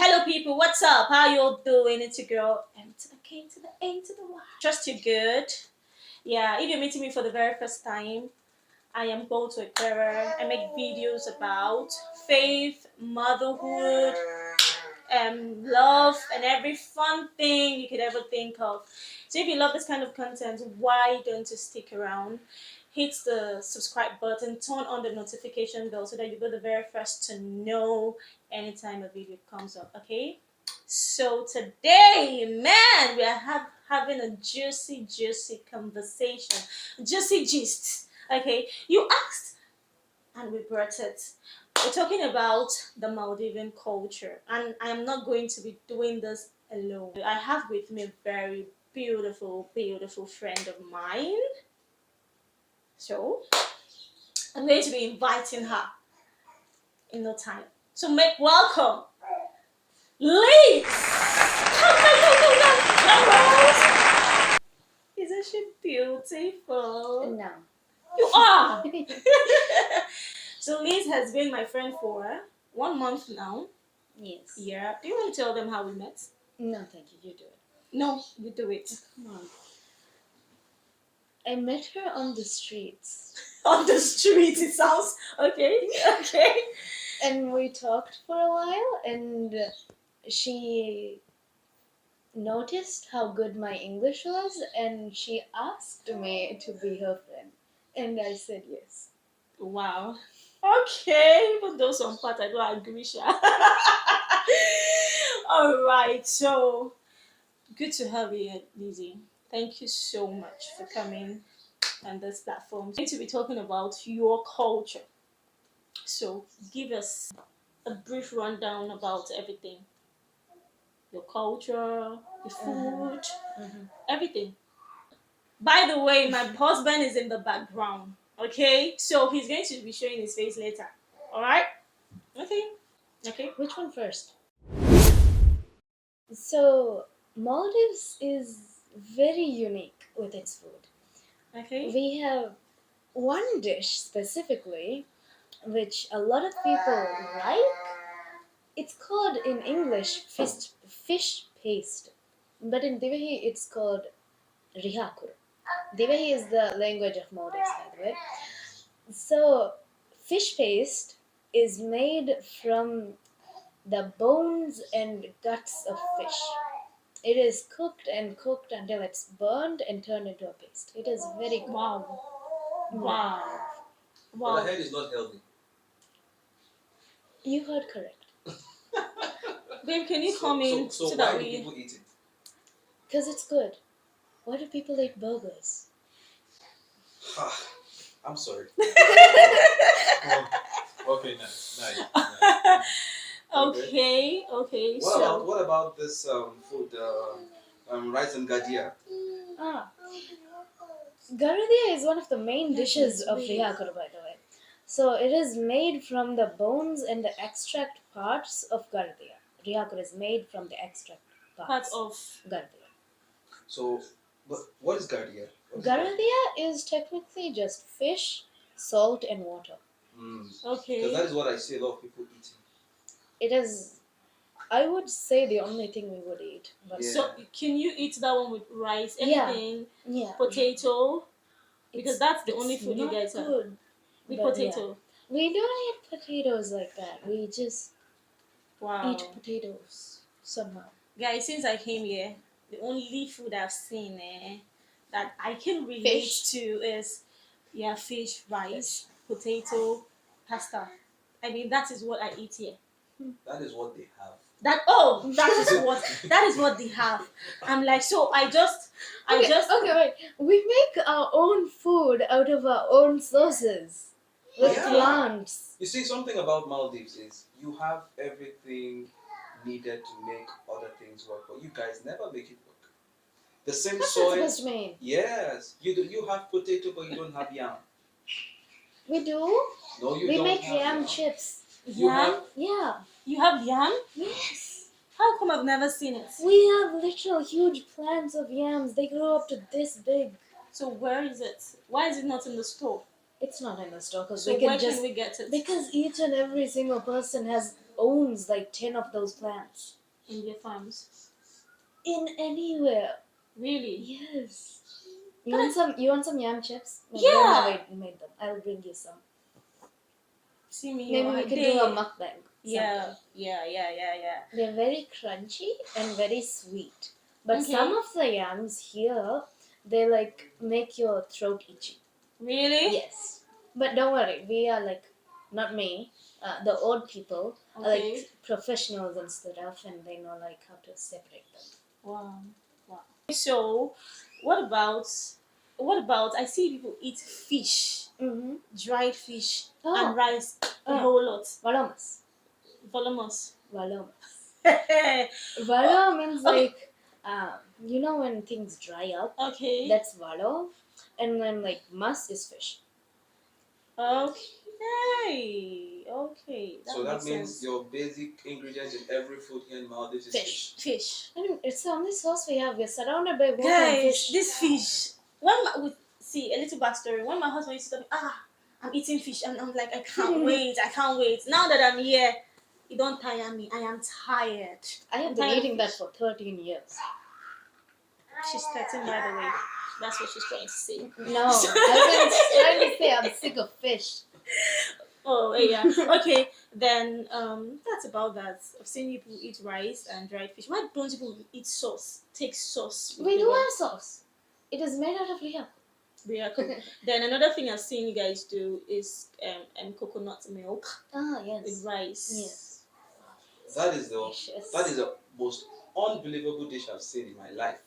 Hello people, what's up? How you all doing? It's your girl M to the K to the A to the Y. Trust you're good. Yeah, if you're meeting me for the very first time, I am MKPOUTO EKWERE. I make videos about faith, motherhood, love, and every fun thing you could ever think of. So if you love this kind of content, why don't you stick around? Hit the subscribe button, turn on the notification bell so that you'll be the very first to know anytime a video comes up, okay? So today, man, we are having a juicy conversation, juicy gist, okay? You asked and we brought it. We're talking about the Maldivian culture, and I am not going to be doing this alone. I have with me a very beautiful friend of mine. So I'm going to be inviting her in no time. So make welcome, Liz. Come. Isn't she beautiful? No. You are. So Liz has been my friend for 1 month now. Yes. Yeah. Do you want to tell them how we met? No, thank you. You do it. No, you do it. Come on. I met her on the streets. On the street, it sounds okay. Okay. And we talked for a while, and she noticed how good my English was, and she asked me to be her friend. And I said yes. Wow. Okay, even though some part I don't agree, Sha. All right, so good to have you here, Lizzie. Thank you so much for coming on this platform. We're going to be talking about your culture. So give us a brief rundown about everything. Your culture, your food, everything. By the way, my husband is in the background. Okay, so he's going to be showing his face later. All right. Okay. Which one first? So, Maldives is very unique with its food. Okay. We have one dish specifically which a lot of people like. It's called in English fish paste, but in Divahi it's called rihakur. Divahi is the language of Maldives, by the way. So, fish paste is made from the bones and guts of fish. It is cooked until it's burned and turned into a paste. It is very good. Wow. But the head is not healthy. You heard correct. Babe, can you come in so so why that do we... people eat it? Because it's good. Why do people eat burgers? I'm sorry. Okay, nice. Okay. What about this food, rice and gadia? Garadia is one of the main dishes of rihakur, by the way. So it is made from the bones and the extract parts of garadia. Rihakur is made from the extract parts of garadia. So, but what is gadia? Garadia is technically just fish, salt, and water. Okay. Because that is what I see a lot of people eating. It is, I would say, the only thing we would eat. But Yeah. So can you eat that one with rice? Anything? Yeah. Potato? Because that's the only food you not guys have. good. With But potato. yeah. We don't eat potatoes like that. We just eat potatoes somehow. Guys, since I came here, the only food I've seen that I can relate to is fish, rice, potato, pasta. I mean, that is what I eat here. That is what they have. That is what they have. I'm like, so Okay, wait. We make our own food out of our own sources with plants. You see, something about Maldives is you have everything needed to make other things work, but you guys never make it work. The same What's soil. that supposed to mean? Yes, you do. You have potato, but you don't have yam. We do. No, you we don't. We make have yam chips. Yam? Yeah. You have yam? Yes. How come I've never seen it? We have literal huge plants of yams. They grow up to this big. So where is it? Why is it not in the store? It's not in the store because so where can we get it? Because each and every single person has owns like 10 of those plants. in their farms. In anywhere. Really? Yes. You But want some? You want some yam chips? My Yeah. grandma made them. I'll bring you some. See me, Maybe we could do a mukbang. Yeah, sometime. yeah. They're very crunchy and very sweet. But Okay. some of the yams here, they like make your throat itchy. Really? Yes. But don't worry, we are like, not me, the old people are Okay. like professionals and stuff, and they know like how to separate them. Wow. Wow. So, what about I see people eat fish, Mm-hmm. dried fish, Oh. and rice a Oh. whole lot. Valomas. Voluminous. Valomas. Okay. Valo means like, you know when things dry up? That's valo. And then like mas is fish. Okay. That So that makes means sense. your basic ingredient in every food here in Maldives is Fish. Fish. I mean, it's the only sauce we have. We're surrounded by water and Guys, fish. this fish. See a little backstory. When my husband used to tell me, I'm eating fish, and I'm like, I can't wait. Now that I'm here, you don't tire me. I am tired. I have I'm been tired of eating that fish. for 13 years. She's 13, by the way. That's what she's trying to say. No, I was trying to say I'm sick of fish. Oh yeah. Okay. Then that's about that. I've seen people eat rice and dried fish. Why don't people eat sauce? Take sauce. with We the do rice. have sauce. It is made out of liha. Yeah, cool. Then another thing I've seen you guys do is coconut milk Ah, with yes. rice. Yes. that is Delicious. the most unbelievable dish I've seen in my life.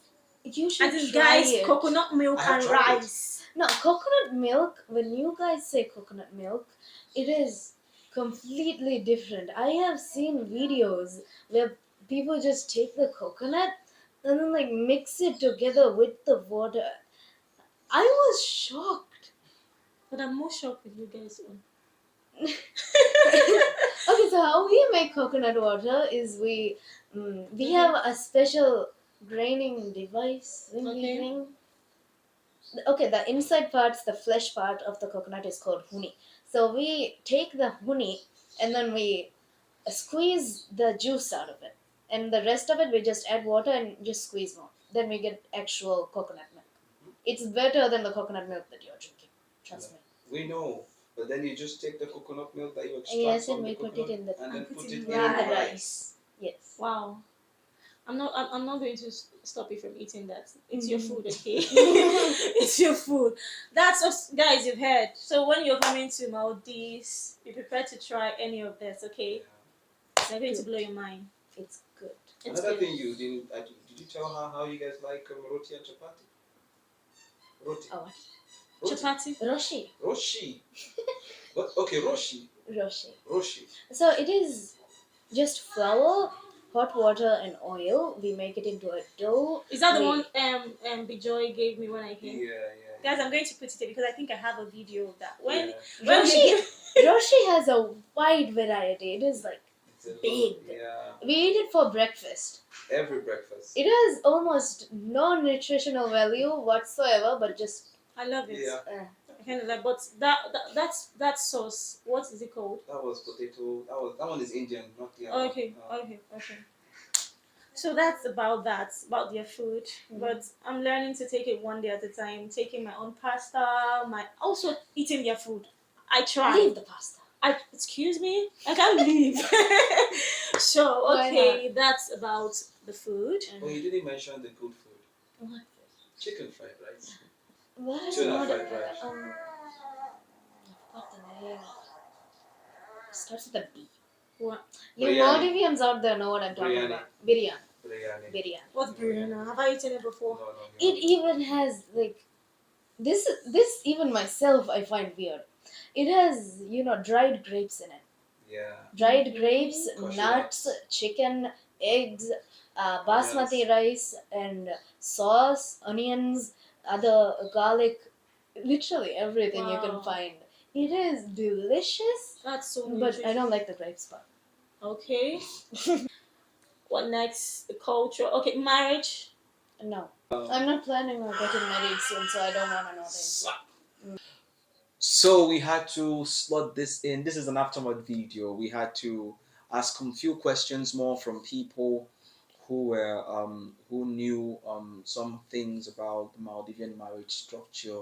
You should And this try guys, it. coconut milk I have and tried it. rice. No, coconut milk, when you guys say coconut milk, it is completely different. I have seen videos where people just take the coconut and then like mix it together with the water. I was shocked. But I'm more shocked with you guys. Okay, so how we make coconut water is we have a special graining device thingy Okay. thing. Okay, the inside parts, the flesh part of the coconut is called huni. So we take the huni and then we squeeze the juice out of it, and the rest of it we just add water and just squeeze more. Then we get actual coconut milk. It's better than the coconut milk that you're drinking. Trust me. We know, but then you just take the coconut milk that you extract Yes, from and the we put coconut it in the and then put put it it in in the the rice. rice. Yes. Wow. I'm not going to stop you from eating that. It's your food, okay? It's your food. That's us, guys. You've heard. So when you're coming to Maldives, be prepared to try any of this, okay? They're going to blow your mind. It's good. It's Another good. thing you didn't, did you tell her how you guys like roti and chapati? Roti. Oh, what? Roti. Chapati. Roshi. Roshi. What? Okay, roshi. Roshi. Roshi. So it is just flour, hot water, and oil. We make it into a dough. Is that the We- one Bijoy gave me when I came? Yeah. Guys, I'm going to put it in because I think I have a video of that. When Yeah. when Roshi, we give, Roshi has a wide variety. It is like It's a big. Yeah. We eat it for breakfast. Every breakfast. It has almost no nutritional value whatsoever, but just I love it. Yeah. I kind of like, but that sauce. What is it called? That was potato. That one is Indian, not the Okay. So that's about their food. But I'm learning to take it one day at a time. Taking my own pasta, also eating their food. I try. leave the pasta. Excuse me, I can't leave. So Why okay, that's about the food. Oh, you didn't mention the good food. What? Chicken fried rice. What is Tuna not? fried rice. I forgot the name. Starts with a B. What? You Biryani. Maldivians out there know what I'm talking Biryani. about. Biryani. Biryani. What's biryani? Have I eaten it before? No. It even has like this even myself I find weird. It has, dried grapes in it. Yeah. Dried grapes, Cashew nuts, nuts. chicken, eggs, basmati rice, and sauce, onions, other garlic, literally everything you can Wow. find. It is delicious, That's so but nutritious. I don't like the grapes part. Okay. What next? The culture. Okay, marriage. No. I'm not planning on getting married soon, so I don't want to know this. So we had to slot this in. This is an aftermath video. We had to ask a few questions more from people who knew some things about the Maldivian marriage structure,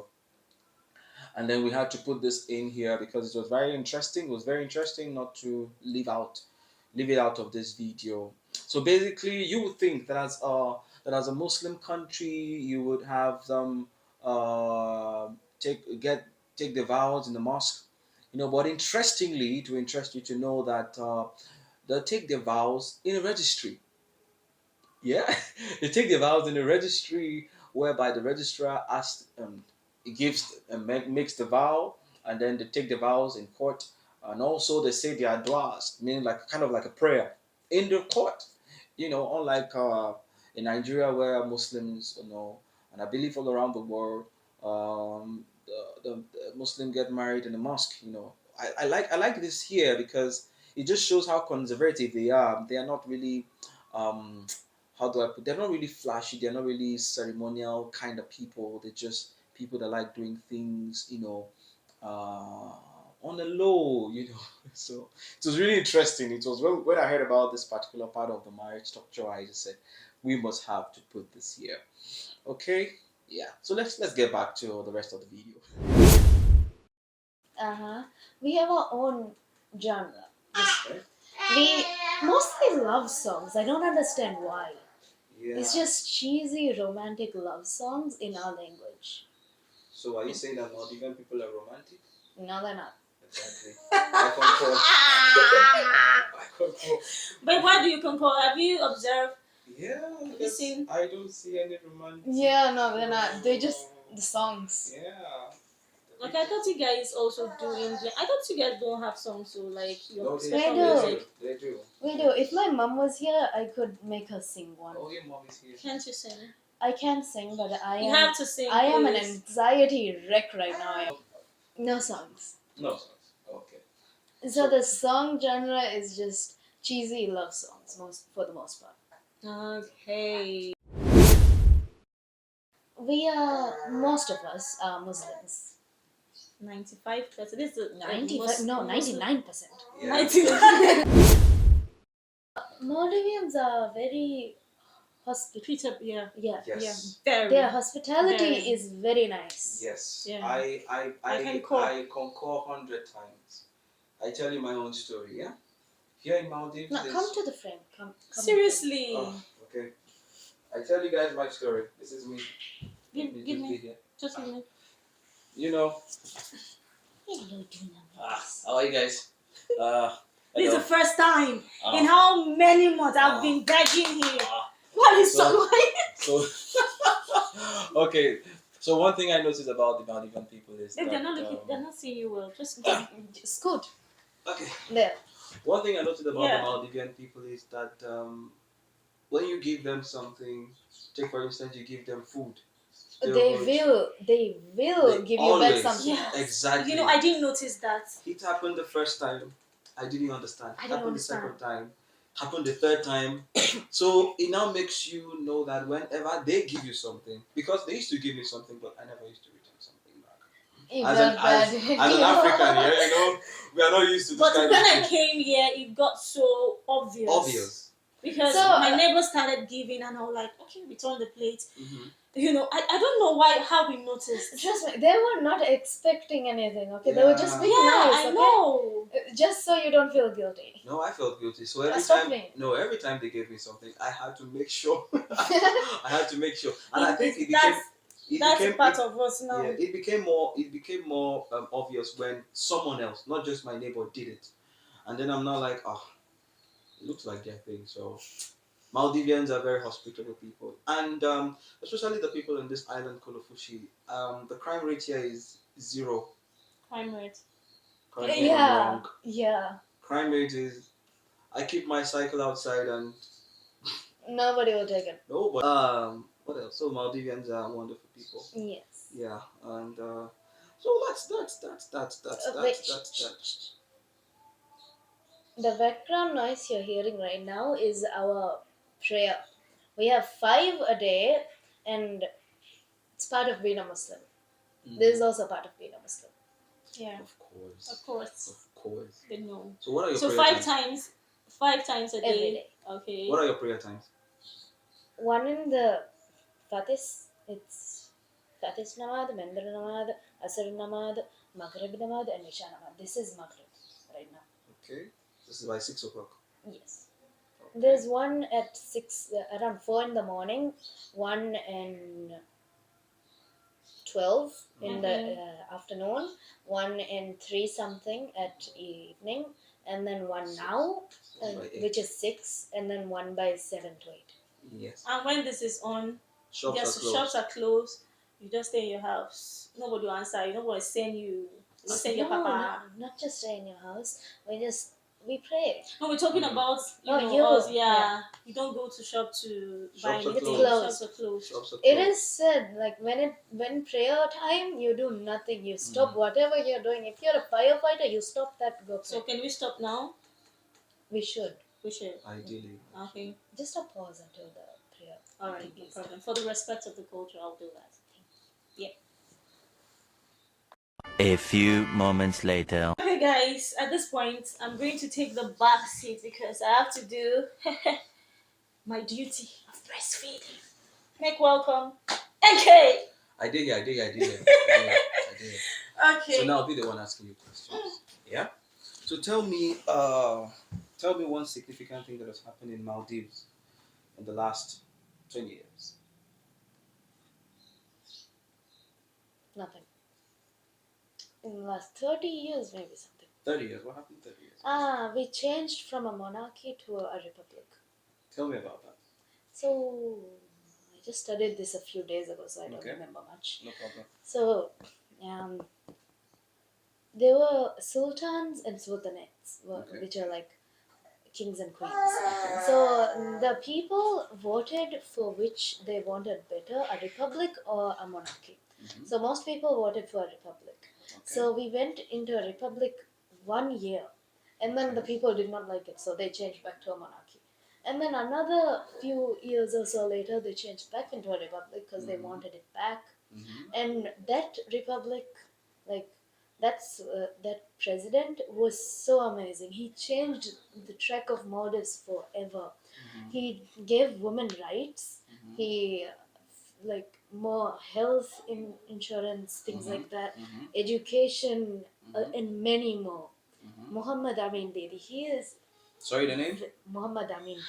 and then we had to put this in here because it was very interesting. It was very interesting not to leave it out of this video. So basically, you would think that as a Muslim country, you would have them take the vows in the mosque, But interestingly, to interest you to know that they take their vows in a registry. Yeah, they take the vows in the registry, whereby the registrar asks, he gives, makes the vow, and then they take the vows in court, and also they say their duas, meaning like kind of like a prayer in the court. Unlike in Nigeria where Muslims, and I believe all around the world, the Muslim get married in the mosque. I like this here because it just shows how conservative they are. They are not really um, how do I put? They're not really flashy. They're not really ceremonial kind of people. They're just people that like doing things, on the low. So it was really interesting. It was when I heard about this particular part of the marriage structure, I just said we must have to put this here. Okay, yeah. So let's get back to the rest of the video. We have our own genre. Okay. We mostly love songs. I don't understand why. Yeah. It's just cheesy romantic love songs in our language. So are you saying that Maldivian people are romantic? No, they're not. Exactly. I concur. I concur. But why do you concur? Have you observed? Yeah, Have you seen? I don't see any romantic. Yeah, no, they're not. They're just the songs. Yeah. Like I thought you guys also do English. I thought you guys don't have songs, so like your No, they special do. music. They do. We do. If my mom was here, I could make her sing one. Oh, your mom is here. Can't you sing? I can't sing, but You have to sing. I am an please. anxiety wreck right now. No songs. No songs. Okay. So the song genre is just cheesy love songs, for the most part. Okay. Most of us are Muslims. 95%. This is 95? No, 99%. Yeah. 99. Maldivians are very hospitable. Peter, yeah. Yeah. Yes. Very. Their hospitality Very. is very nice. Yes. Yeah. I concur 100 times. I tell you my own story. Yeah. Here in Maldives. Now come to the frame. Come. Seriously. Oh, okay. I tell you guys my story. This is me. Give Just me. be here. Just give me. How are you guys? This is the first time Ah. in how many months I've been begging here. What is So- so? So, okay. So one thing I noticed about the Maldivian people is If that they're not looking, they're not seeing you well. Just Scoot. okay. There. One thing I noticed about Yeah. the Maldivian people is that when you give them something, take for instance, you give them food. They will give you back always. something. Yeah. Exactly. I didn't notice that. It happened the first time. I didn't understand. I didn't Happened understand. the second time. Happened the third time. So it now makes you know that whenever they give you something, because they used to give me something, but I never used to return something back. You As got an, bad as, idea. as an African, yeah, we are not used to this But kind when of I thing. came here, it got so obvious. Obvious. Because So, my neighbors started giving, and I was like, okay, return the plate. Mm-hmm. I don't know how we noticed. Trust me, they were not expecting anything. Okay, they were just being Yeah, nice. I Okay? know. Just so you don't feel guilty. No, I felt guilty. So Stop me. every time they gave me something, I had to make sure. I had to make sure, and I think That's a part of us now. Yeah, it became more obvious when someone else, not just my neighbor, did it, and then I'm not like, oh, it looks like their thing. So Maldivians are very hospitable people, and especially the people in this island called Fushi. The crime rate here is 0. Crime rate. Correct me if I'm wrong. Yeah. Crime rate is. I keep my cycle outside and Nobody will take it. no, but what else? So Maldivians are wonderful people. Yes. Yeah, and so that's Wait. that. The background noise you're hearing right now is our prayer. We have 5 a day, and it's part of being a Muslim. This is also part of being a Muslim. Yeah. Of course. Of course. Of course. They know. So what are your So prayer 5 times? times. 5 times a every day. day. Okay. What are your prayer times? One in the Fatis, it's Fatis Namad, Mendra Namad, Asr Namad, Maghrib Namad, and Isha Namad. This is Maghrib right now. Okay. This is by 6 o'clock. Yes. Okay. There's one at 6, around 4 in the morning, one and 12 in the Okay. afternoon, one and 3 something at evening, and then one now, One by 8. which is 6, and then one by 7 to 8. Yes. And when this is on, Shops yes, are closed. shops are closed. You just stay in your house. Nobody will answer you. Nobody will send you. You don't send your No, papa. not just stay in your house. We pray. No, we're talking about us. You. Yeah, you don't go to shop to buy Shops are anything. closed. Shops are closed. Shops are It closed. is said like when prayer time, you do nothing. You stop whatever you're doing. If you're a firefighter, you stop that. Go pray. So can we stop now? We should We should. Ideally. Okay. just a pause until the prayer. All right. No problem. For the respect of the culture, I'll do that. Yeah. A few moments later. Okay, guys. At this point, I'm going to take the back seat because I have to do my duty of breastfeeding. Make welcome, NK. I did hear. Okay. So now I'll be the one asking you questions. Yeah. So tell me one significant thing that has happened in Maldives in the last 20 years. Nothing. In the last 30 years, maybe something. 30 years. What happened in 30 years? We changed from a monarchy to a republic. Tell me about that. So I just studied this a few days ago, so I don't Okay. remember much. No problem. So there were sultans and sultanates, Okay. which are like kings and queens. So the people voted for which they wanted better, a republic or a monarchy. Mhm. So most people voted for a republic. Okay. So we went into a republic 1 year, and then the Okay. people did not like it, so they changed back to a monarchy. And then another few years or so later, they changed back into a republic because they wanted it back. Mhm. And that republic, like that president was so amazing. He changed the track of Maldives forever. Mhm. He gave women rights. Mhm. He like more health insurance, things like that, Mhm. education, Mhm. and many more. Mhm. Muhammad Amin Didi. He is Sorry, the name? Muhammad Amin Didi.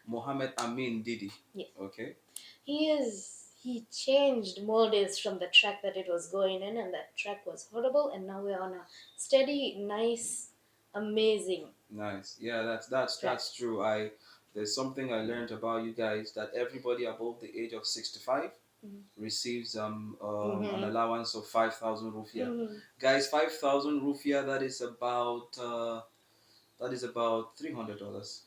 Mohammed Amin Didi. Yeah. Okay. He changed Maldives from the track that it was going in, and that track was horrible, and now we're on a steady, nice, amazing. Nice. Yeah, that's true. There's something I learned about you guys that everybody above the age of 65 receives an allowance of 5,000 rupiah. Guys, 5,000 rupiah, that is about $300.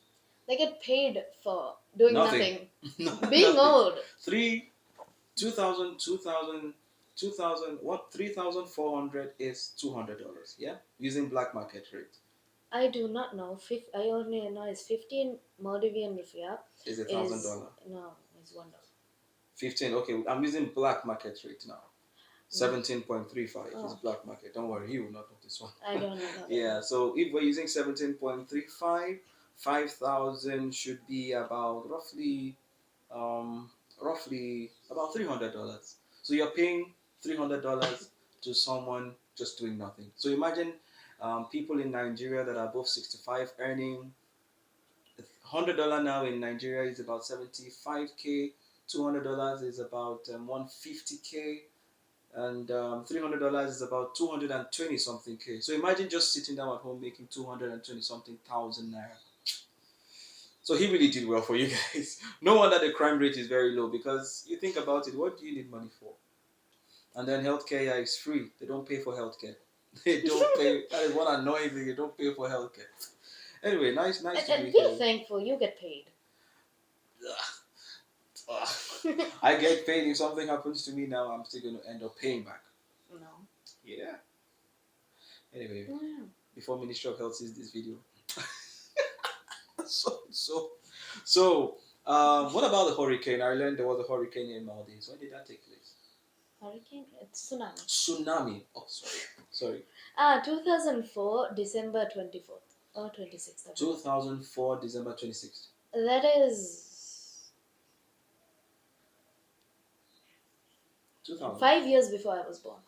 They get paid for doing Nothing. nothing. Being old. 3,400 is $200. Yeah, using black market rate. I do not know. I only know is 15 Maldivian rupiah. Is $1,000. No, it's $1. 15. Okay, I'm using black market rate now. 17.35 is black market. Don't worry, you will not know this one. I don't know. Yeah, so if we're using 17.35, 5,000 should be about roughly about $300. So you're paying $300 to someone just doing nothing. So imagine people in Nigeria that are above 65 earning $100 now in Nigeria is about 75K. $200 is about 150K, and $300 is about 220 something K. So imagine just sitting down at home making 220 something thousand naira. So he really did well for you guys. No wonder the crime rate is very low, because you think about it, what do you need money for? And then healthcare is free. They don't pay for healthcare. They don't pay. That is one annoying thing. They don't pay for healthcare. Anyway, nice to be Be here. thankful. You get paid. I get paid. If something happens to me now, I'm still going to end up paying back. No. Yeah. Anyway, before Ministry of Health sees this video. What about the hurricane? I learned there was a hurricane in Maldives. When did that take place? Hurricane? It's tsunami. Tsunami. Oh, sorry. 2004, December 24th. or 26th of 2004 December 26th. That is 2000. 5 years before I was born.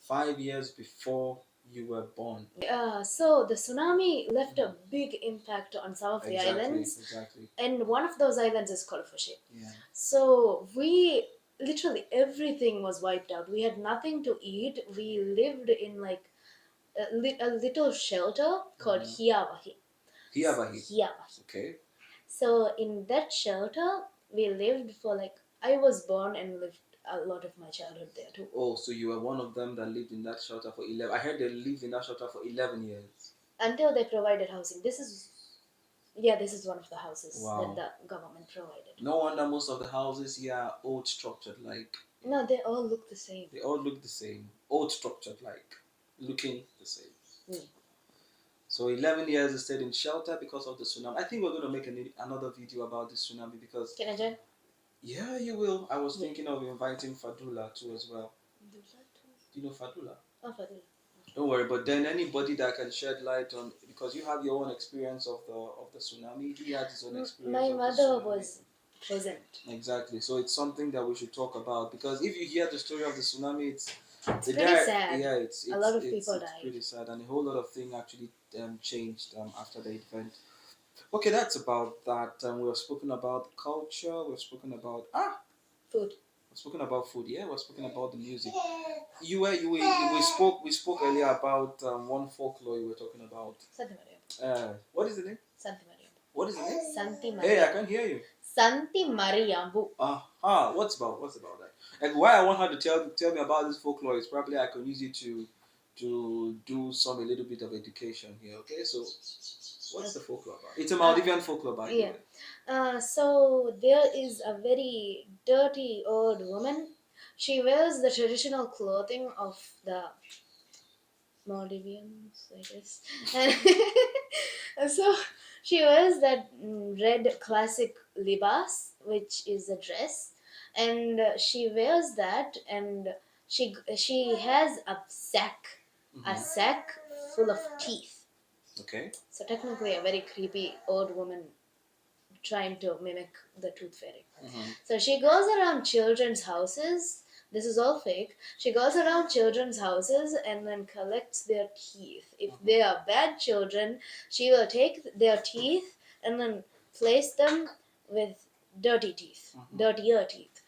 5 years before you were born. So the tsunami left a big impact on some of the islands, Exactly. and one of those islands is Korfushi. Yeah. So we literally everything was wiped out. We had nothing to eat. We lived in like a little shelter called Hiawahi. Hiawahi. Okay. So in that shelter, we lived for like I was born and lived a lot of my childhood there too. Oh, so you were one of them that lived in that shelter for 11. I heard they lived in that shelter for 11 years. Until they provided housing. This is one of the houses that the government provided. No wonder most of the houses here are old structured like. No, they all look the same. They all look the same. Old structured like. Looking the same. So 11 years they stayed in shelter because of the tsunami. I think we're going to make another video about the tsunami because... Can I join? Yeah, you will. I was thinking of inviting Fadula too as well. Do you know Fadula? Oh, Fadula. Don't worry, but then anybody that can shed light on, because you have your own experience of the tsunami. He had his own experience. My mother was present. Exactly. So it's something that we should talk about because if you hear the story of the tsunami, it's pretty sad. Yeah, it's a lot of people died. It's pretty sad, and a whole lot of things actually changed after the event. Okay, that's about that. We've spoken about culture. We've spoken about food. We've spoken about food. Yeah, we've spoken about the music. We spoke earlier about one folklore you were talking about. Santi Mariam. What is the name? Santi Mariam. What is the name? Santi Mariam. Hey, I can't hear you. Santi Mariambu. What's about that? And why I want her to tell me about this folklore is probably I can use it to do a little bit of education here. Okay, so what's the folklore about? It's a Maldivian folklore, by the way. So there is a very dirty old woman. She wears the traditional clothing of the Maldivians, I guess. And so she wears that red classic libas, which is a dress, and she wears that, and she has a sack full of teeth. Okay. So technically, a very creepy old woman trying to mimic the tooth fairy. So she goes around children's houses. This is all fake. She goes around children's houses and then collects their teeth. If they are bad children, she will take their teeth and then place them with dirtier teeth.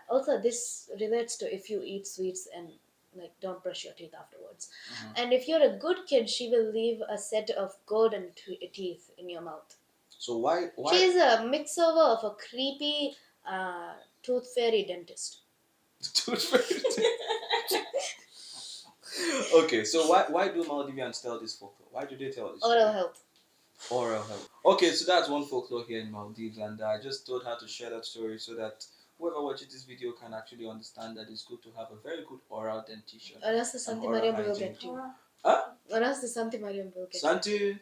Also, this relates to if you eat sweets and like don't brush your teeth afterwards. And if you're a good kid, she will leave a set of golden teeth in your mouth. So why? She's a mix-over of a creepy tooth fairy dentist. Tooth fairy. Okay, so why do Maldivians tell this folklore? Why do they tell this? Oral health. Oral health. Okay, so that's one folklore here in Maldives, and I just told her to share that story so that whoever watches this video can actually understand that it's good to have a very good oral dentition. Anas the Santi Mariam will get you. Anas the Santi Mariam will get Santi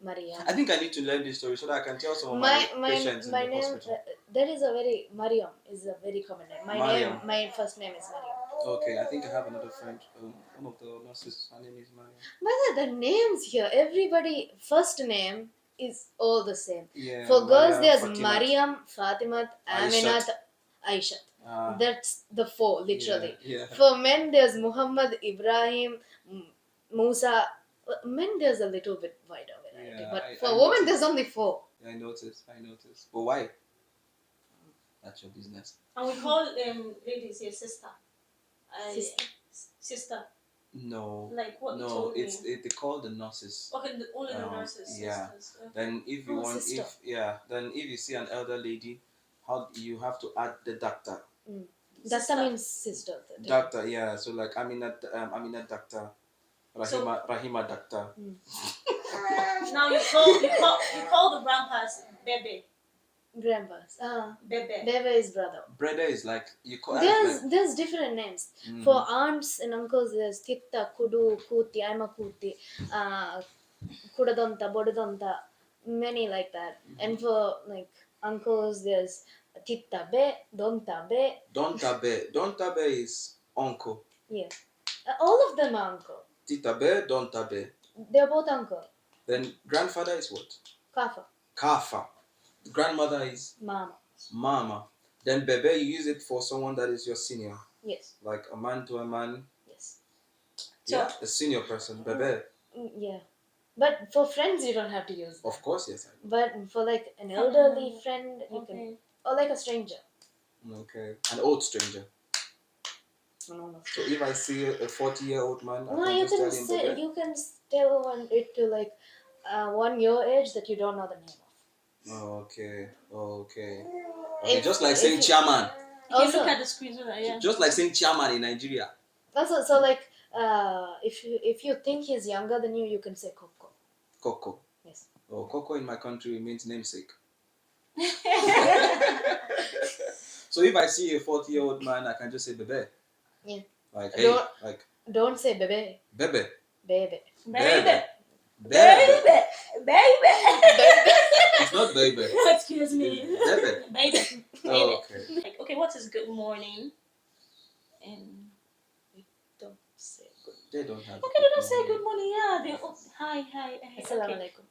Mariam. I think I need to learn this story so that I can tell some of my patients in the name, hospital. That is a very Mariam is a very common name. My first name is Mariam. Okay, I think I have another friend. One of the nurses, her name is Mariam. But the names here, everybody first name is all the same. Yeah, for girls, there's Fatimat. Mariam, Fatimat, Aminat, Aishat. That's the four, literally. Yeah. For men, there's Muhammad, Ibrahim, Musa. Men, there's a little bit wider variety, but for women, there's only four. I noticed. But why? That's your business. And we call ladies your sister. Sister. No. Like what? No, they call the nurses. Okay, only the nurses. Yeah. Sisters. Okay. Then if you want, then if you see an elder lady, how you have to add the doctor. Doctor means sister. Doctor, yeah. So like Aminat doctor. Rahima doctor. Now you call the grandpas Bebe. Grandpas. Bebe. Bebe is brother. Brother is like you call. There's different names for aunts and uncles. There's Titta, Kudu, Kuti, Aima Kuti, Kudadonta, Bodadonta, many like that. And for like uncles, there's Titta Be, Donta Be. Donta Be is uncle. Yeah, all of them are uncle. Tita Be, Donta Be. They're both uncle. Then grandfather is what? Kafa. Kafa. Grandmother is Mama. mama. Then bebe, you use it for someone that is your senior, Yes. like a man to a man. Yes. So- Yeah, a senior person, bebe. Yeah. But for friends, you don't have to use that. Of course, yes. But for like an elderly friend, you can, Okay. or like a stranger. Okay, an old stranger. No. So if I see a 40-year-old man, I No, can you just can tell him say bebe. you can tell it to like one your age that you don't know the name of. Okay. Okay, If- just like if saying you- chairman. You can Also, look at the screen so that, yeah. Just like saying chairman in Nigeria. also, so like if you think he's younger than you, you can say Coco. Coco. Yes. Oh, Coco in my country means namesake. So if I see a 40-year-old man, I can just say bebe. Yeah. Like hey, Don't- like Don't say bebe. bebe. Baby. Baby. Bebe. Baby. Baby. It's not baby. Excuse me. Baby. Baby. Oh, okay. Like, okay, what is good morning? And Don't say good. They don't have. okay, they don't say good morning. Yeah, they hi. Assalamu Okay. alaikum.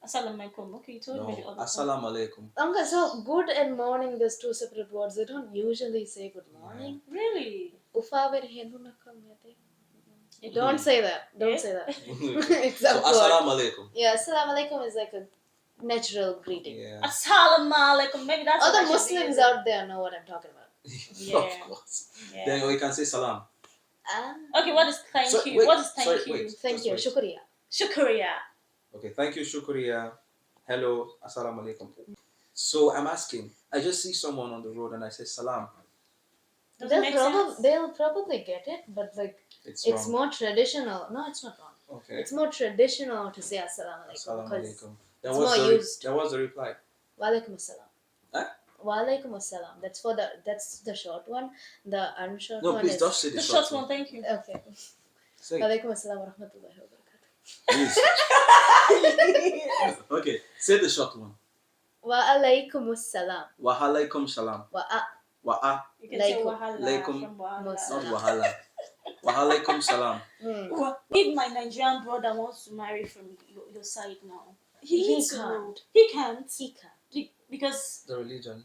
Assalamu alaikum. Okay, you told me the No. other time. Assalamu alaikum. Okay, so good and morning, there's two separate words. They don't usually say good morning. Really? Ufaver henu nakam yate. Mhm. Don't say that. Don't Yeah. say that. So Except for assalamu alaikum. yeah, assalamu alaikum is like a natural greeting. Yeah. Assalamu alaikum. Maybe that's All what I the should be Muslims using. out there know what I'm talking about. Yeah. Of course. Yeah. Then we can say salam. Okay, what is thank So- you? wait, What is thank sorry, you? wait. Thank Just you. wait. Shukriya. Shukriya. Okay, thank you, shukriya. Hello, assalamu alaikum. So I'm asking, I just see someone on the road and I say salam. Does it make sense? They'll probably get it, but like It's it's wrong. more traditional. No, it's not wrong. Okay. It's more traditional to say assalamu alaikum. Assalamu 'Cause alaikum. it's more used. That was the reply. Walaikum assalam. Huh? Walaikum assalam. That's the short one. The unshort No, one please is don't say the The short short one, thank you. okay. Say it. Walaikum assalam wa rahmatullahi wa barakatuh. Please. Okay, say the short one. Wa alaikum assalam. Wa alaikum salam. Wa Wa You can say Laikum. wahala Laikum. from wahala. not Salam. wahala. Wa alaikum salam. If my Nigerian brother wants to marry from your side now, He needs to can't. know. He can't. He can. Because The religion.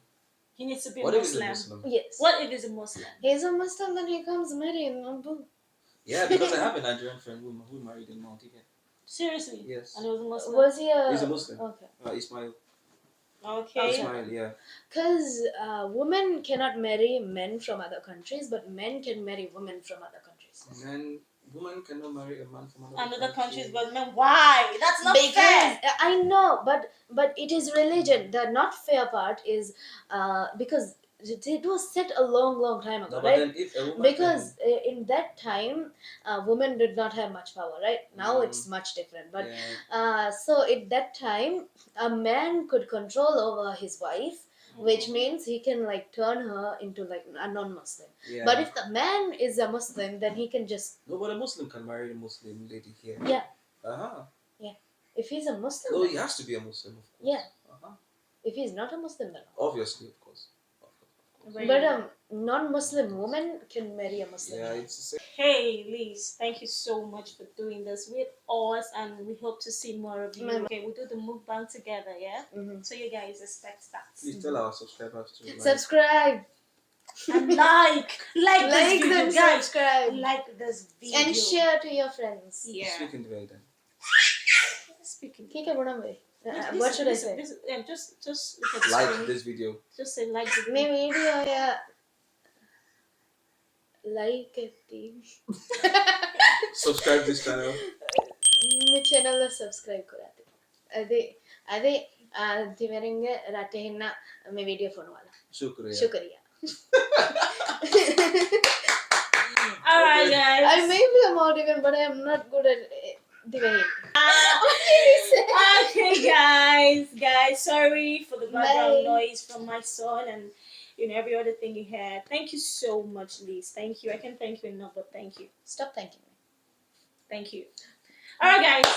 he needs to be What a if he's a Muslim. Muslim? Yes. What if he's a Muslim? He's a Muslim, then he comes marrying Abu. Yeah, because I have a Nigerian friend who married in Maldivian. Seriously? Yes. And he was a Muslim? Was he a? He's a Muslim. Okay. Ismail. Okay. Ismail, yeah. Because women cannot marry men from other countries, but men can marry women from other countries. And woman cannot marry a man from Another countries, but men, why? That's not Because fair. I know, but it is religion. The not fair part is because it was set a long time ago, No, but right? then if a woman Because in that time, women did not have much power, right? Now Mm. it's much different. But yeah. so at that time, a man could control over his wife, which means he can like turn her into like a non-Muslim. Yeah. But if the man is a Muslim, then he can just No, but a Muslim can marry a Muslim lady here. yeah. Uh-huh. If he's a Muslim, No, then- he has to be a Muslim, of course. Yeah. Uh-huh. if he's not a Muslim, then no. Obviously, of course. But non-Muslim woman can marry a Muslim. Yeah, man. it's the same. Hey, Liz, thank you so much for doing this with us, and we hope to see more of you. Mm. Okay, we'll do the mukbang together, yeah? Mhm. So you guys expect that. Please tell our subscribers to like. Subscribe, And like this video, then guys. subscribe, Like this video. and share to your friends. Yeah. Speaking the way then. Speaking. ठीक है बड़ा भाई. Listen, What should I listen, say? listen, just look at the Like screen. this video. Just say like the मैं video या like करती. Subscribe this channel. मैं channel ला subscribe कराती. अदे दिवरेंगे राते हिन्ना मैं वीडियो फोन वाला. Shukriya. शुक्रिया. Alright, guys. I may be a Maldivian, but I am not good at diving. Okay, guys, sorry for the background Bye. noise from my son and every other thing he had. Thank you so much, Liz. Thank you. I can't thank you enough, but thank you. Stop thanking me. Thank you. Alright, guys.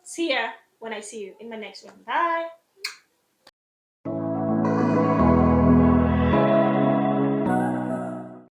See ya when I see you in my next one. Bye.